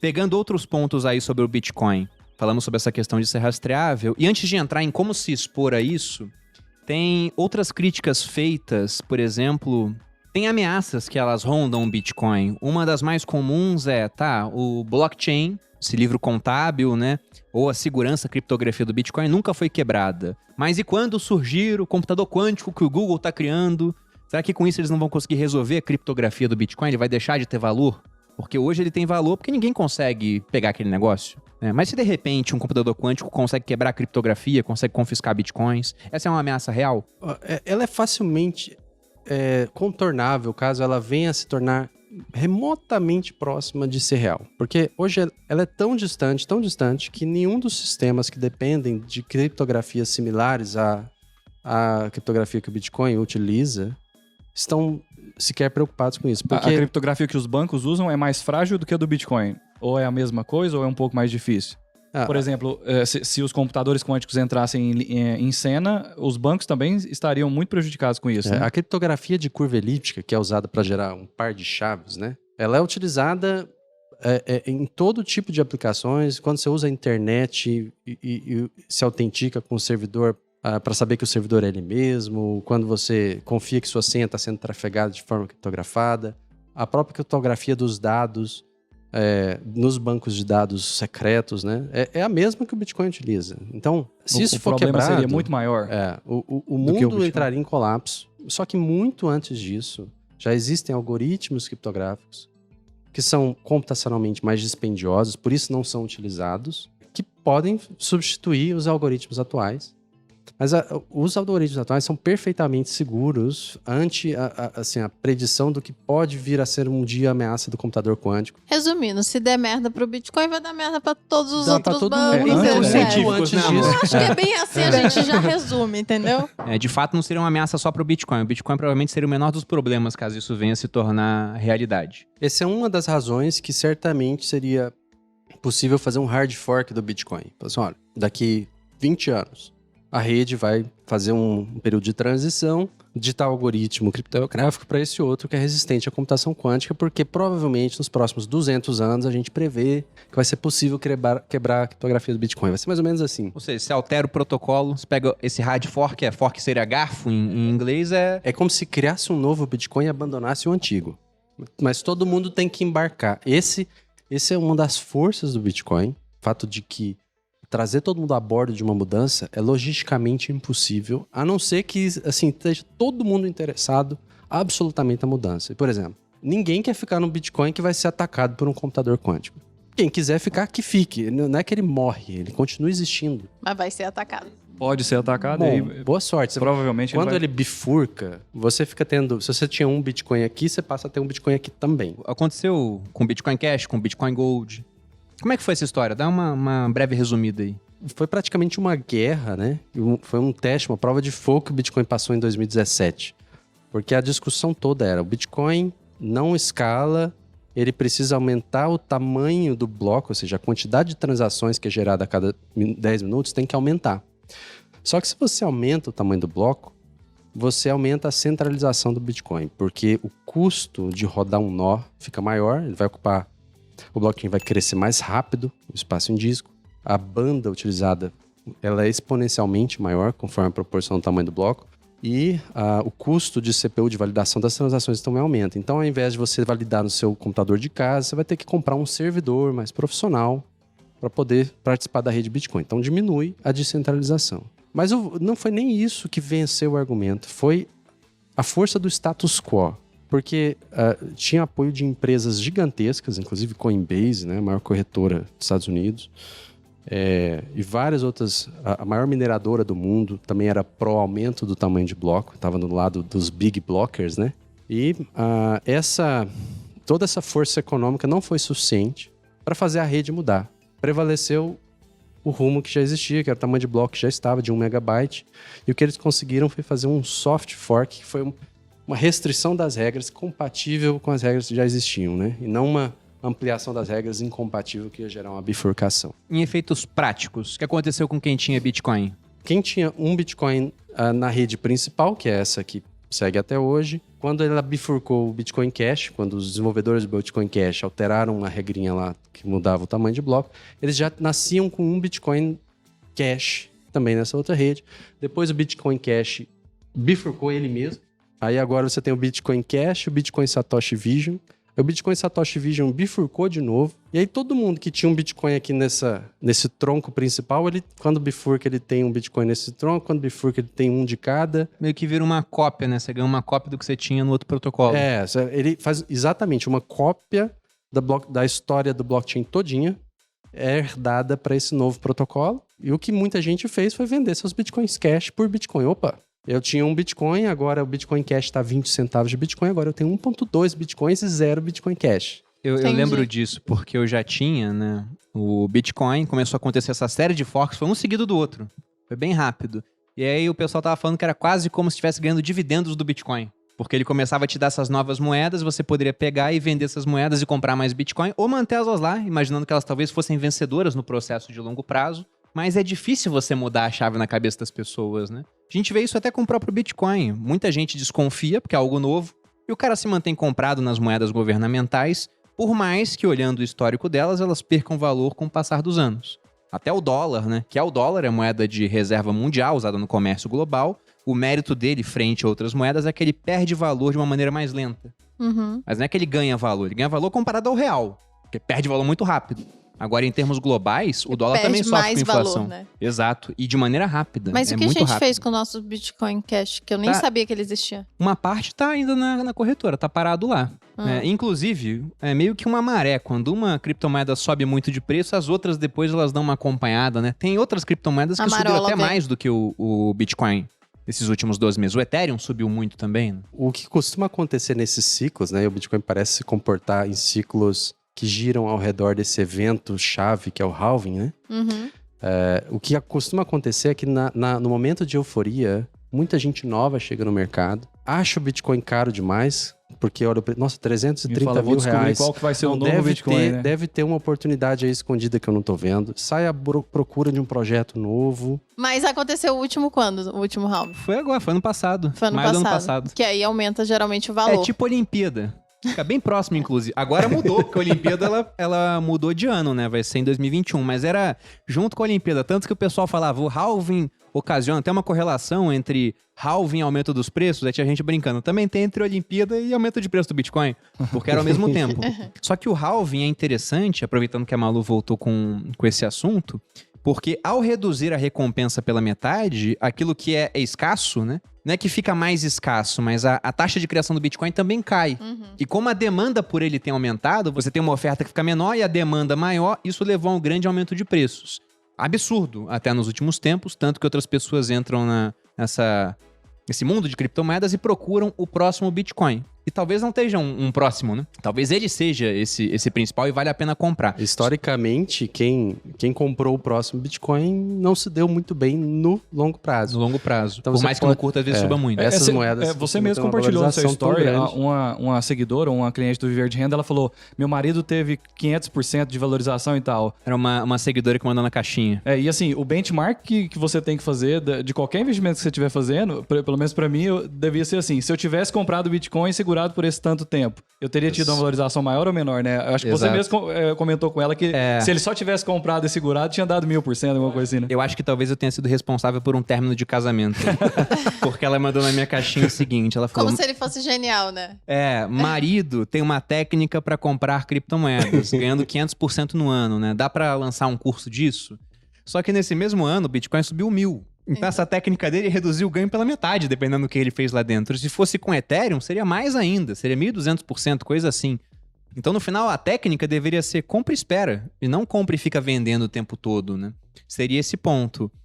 pegando outros pontos aí sobre o Bitcoin, falamos sobre essa questão de ser rastreável, e antes de entrar em como se expor a isso, tem outras críticas feitas, por exemplo, tem ameaças que elas rondam o Bitcoin. Uma das mais comuns é, o blockchain, esse livro contábil, né, ou a segurança, a criptografia do Bitcoin nunca foi quebrada. Mas e quando surgir o computador quântico que o Google está criando, será que com isso eles não vão conseguir resolver a criptografia do Bitcoin? Ele vai deixar de ter valor? Porque hoje ele tem valor porque ninguém consegue pegar aquele negócio. Né? Mas se de repente um computador quântico consegue quebrar a criptografia, consegue confiscar bitcoins, essa é uma ameaça real? Ela é facilmente contornável caso ela venha a se tornar remotamente próxima de ser real. Porque hoje ela é tão distante, que nenhum dos sistemas que dependem de criptografias similares à criptografia que o Bitcoin utiliza estão sequer preocupados com isso. Porque A criptografia que os bancos usam é mais frágil do que a do Bitcoin? Ou é a mesma coisa ou é um pouco mais difícil? Por exemplo, se os computadores quânticos entrassem em cena, os bancos também estariam muito prejudicados com isso. Né? A criptografia de curva elíptica, que é usada para gerar um par de chaves, né? Ela é utilizada em todo tipo de aplicações. Quando você usa a internet e se autentica com o servidor para saber que o servidor é ele mesmo, quando você confia que sua senha está sendo trafegada de forma criptografada, a própria criptografia dos dados nos bancos de dados secretos, né? É a mesma que o Bitcoin utiliza. Então, se isso for quebrado, o problema seria muito maior. O mundo entraria em colapso. Só que muito antes disso, já existem algoritmos criptográficos que são computacionalmente mais dispendiosos, por isso não são utilizados, que podem substituir os algoritmos atuais. Mas os algoritmos atuais são perfeitamente seguros ante a predição do que pode vir a ser um dia a ameaça do computador quântico. Resumindo, se der merda pro Bitcoin, vai dar merda pra todos os outros todo bancos. mundo. Antes Antes disso. Acho que é bem assim, a gente já resume, entendeu? De fato, não seria uma ameaça só para o Bitcoin. O Bitcoin provavelmente seria o menor dos problemas caso isso venha a se tornar realidade. Essa é uma das razões que certamente seria possível fazer um hard fork do Bitcoin. Assim, olha, daqui 20 anos, a rede vai fazer um período de transição de tal algoritmo criptográfico para esse outro que é resistente à computação quântica, porque provavelmente nos próximos 200 anos a gente prevê que vai ser possível quebrar a criptografia do Bitcoin. Vai ser mais ou menos assim. Ou seja, você altera o protocolo, você pega esse hard fork, fork seria garfo em inglês, É como se criasse um novo Bitcoin e abandonasse o antigo. Mas todo mundo tem que embarcar. Esse é uma das forças do Bitcoin, o fato de que trazer todo mundo a bordo de uma mudança é logisticamente impossível, a não ser que assim, esteja todo mundo interessado absolutamente na mudança. Por exemplo, ninguém quer ficar no Bitcoin que vai ser atacado por um computador quântico. Quem quiser ficar, que fique. Não é que ele morre, ele continua existindo. Mas vai ser atacado. Pode ser atacado. Bom, aí, boa sorte. provavelmente Quando vai... ele bifurca, você fica tendo... Se você tinha um Bitcoin aqui, você passa a ter um Bitcoin aqui também. Aconteceu com o Bitcoin Cash, com o Bitcoin Gold. Como é que foi essa história? Dá uma breve resumida aí. Foi praticamente uma guerra, né? Foi um teste, uma prova de fogo que o Bitcoin passou em 2017. Porque a discussão toda era, o Bitcoin não escala, ele precisa aumentar o tamanho do bloco, ou seja, a quantidade de transações que é gerada a cada 10 minutos tem que aumentar. Só que se você aumenta o tamanho do bloco, você aumenta a centralização do Bitcoin, porque o custo de rodar um nó fica maior, ele vai ocupar... O blockchain vai crescer mais rápido, o espaço em disco. A banda utilizada ela é exponencialmente maior, conforme a proporção do tamanho do bloco. E o custo de CPU de validação das transações também aumenta. Então, ao invés de você validar no seu computador de casa, você vai ter que comprar um servidor mais profissional para poder participar da rede Bitcoin. Então, diminui a descentralização. Mas não foi nem isso que venceu o argumento. Foi a força do status quo. Porque tinha apoio de empresas gigantescas, inclusive Coinbase, né, a maior corretora dos Estados Unidos, e várias outras. A maior mineradora do mundo também era pró-aumento do tamanho de bloco, estava no lado dos big blockers, né? E toda essa força econômica não foi suficiente para fazer a rede mudar. Prevaleceu o rumo que já existia, que era o tamanho de bloco que já estava, de 1 megabyte, e o que eles conseguiram foi fazer um soft fork, que foi uma restrição das regras compatível com as regras que já existiam, né? E não uma ampliação das regras incompatível que ia gerar uma bifurcação. Em efeitos práticos, o que aconteceu com quem tinha Bitcoin? Quem tinha um Bitcoin na rede principal, que é essa que segue até hoje, quando ela bifurcou o Bitcoin Cash, quando os desenvolvedores do Bitcoin Cash alteraram uma regrinha lá que mudava o tamanho de bloco, eles já nasciam com um Bitcoin Cash também nessa outra rede. Depois o Bitcoin Cash bifurcou ele mesmo. Aí agora você tem o Bitcoin Cash, o Bitcoin Satoshi Vision. O Bitcoin Satoshi Vision bifurcou de novo. E aí todo mundo que tinha um Bitcoin aqui nesse tronco principal, quando bifurca ele tem um Bitcoin nesse tronco, quando bifurca ele tem um de cada. Meio que vira uma cópia, né? Você ganha uma cópia do que você tinha no outro protocolo. Ele faz exatamente uma cópia da história do blockchain todinha, é herdada para esse novo protocolo. E o que muita gente fez foi vender seus Bitcoins Cash por Bitcoin. Opa! Eu tinha um Bitcoin, agora o Bitcoin Cash está 20 centavos de Bitcoin, agora eu tenho 1.2 Bitcoins e 0 Bitcoin Cash. Eu lembro disso, porque eu já tinha, né? O Bitcoin, começou a acontecer essa série de forks, foi um seguido do outro. Foi bem rápido. E aí o pessoal tava falando que era quase como se estivesse ganhando dividendos do Bitcoin. Porque ele começava a te dar essas novas moedas, você poderia pegar e vender essas moedas e comprar mais Bitcoin, ou manter elas lá, imaginando que elas talvez fossem vencedoras no processo de longo prazo. Mas é difícil você mudar a chave na cabeça das pessoas, né? A gente vê isso até com o próprio Bitcoin. Muita gente desconfia, porque é algo novo, e o cara se mantém comprado nas moedas governamentais, por mais que, olhando o histórico delas, elas percam valor com o passar dos anos. Até o dólar, né? Que é o dólar, é a moeda de reserva mundial usada no comércio global. O mérito dele, frente a outras moedas, é que ele perde valor de uma maneira mais lenta. Uhum. Mas não é que ele ganha valor comparado ao real, porque perde valor muito rápido. Agora, em termos globais, o dólar também sofre com inflação. Valor, né? Exato. E de maneira rápida. Mas o que muito a gente rápido. fez com o nosso Bitcoin Cash, que eu nem sabia que ele existia? Uma parte tá ainda na corretora, tá parado lá. Né? Inclusive, é meio que uma maré. Quando uma criptomoeda sobe muito de preço, as outras depois elas dão uma acompanhada, né? Tem outras criptomoedas que subiram até mais do que o Bitcoin nesses últimos 12 meses. O Ethereum subiu muito também. Né? O que costuma acontecer nesses ciclos, né? E o Bitcoin parece se comportar em ciclos que giram ao redor desse evento-chave, que é o halving, né? Uhum. O que costuma acontecer é que no momento de euforia, muita gente nova chega no mercado, acha o Bitcoin caro demais, porque olha, nossa, 330 mil reais. Qual que vai ser o novo Bitcoin, né? Deve ter uma oportunidade aí escondida que eu não tô vendo. Sai à procura de um projeto novo. Mas aconteceu o último quando? O último halving? Foi agora, foi ano passado. Foi ano passado. Que aí aumenta geralmente o valor. É tipo Olimpíada. Fica bem próximo, inclusive. Agora mudou, porque a Olimpíada, ela mudou de ano, né? Vai ser em 2021. Mas era junto com a Olimpíada. Tanto que o pessoal falava, o halving ocasiona até uma correlação entre halving e aumento dos preços. Aí tinha gente brincando. Também tem entre a Olimpíada e aumento de preço do Bitcoin. Porque era ao mesmo tempo. Só que o halving é interessante, aproveitando que a Malu voltou com esse assunto, porque ao reduzir a recompensa pela metade, aquilo que é escasso, né? Não é que fica mais escasso, mas a taxa de criação do Bitcoin também cai. Uhum. E como a demanda por ele tem aumentado, você tem uma oferta que fica menor e a demanda maior, isso levou a um grande aumento de preços. Absurdo, até nos últimos tempos, tanto que outras pessoas entram nesse mundo de criptomoedas e procuram o próximo Bitcoin. E talvez não esteja um próximo, né? Talvez ele seja esse principal e vale a pena comprar. Historicamente, quem comprou o próximo Bitcoin não se deu muito bem no longo prazo. No longo prazo. Então, por mais que no curto, às vezes, suba muito. Essas moedas... Você mesmo compartilhou no seu story, uma seguidora, uma cliente do Viver de Renda, ela falou, meu marido teve 500% de valorização e tal. Era uma seguidora que mandou na caixinha. E assim, o benchmark que você tem que fazer de qualquer investimento que você estiver fazendo, pelo menos pra mim, devia ser assim, se eu tivesse comprado Bitcoin segurado por esse tanto tempo, eu teria tido uma valorização maior ou menor, né? Eu acho que você mesmo comentou com ela que se ele só tivesse comprado e segurado, tinha dado 1000%, alguma coisa assim, né? Eu acho que talvez eu tenha sido responsável por um término de casamento. Porque ela mandou na minha caixinha o seguinte, ela falou... Como se ele fosse genial, né? Marido tem uma técnica pra comprar criptomoedas, ganhando 500% no ano, né? Dá pra lançar um curso disso? Só que nesse mesmo ano, o Bitcoin subiu 1000%. Então essa técnica dele reduziu o ganho pela metade, dependendo do que ele fez lá dentro. Se fosse com Ethereum, seria mais ainda. Seria 1.200%, coisa assim. Então no final a técnica deveria ser compra e espera. E não compra e fica vendendo o tempo todo, né? Seria esse ponto.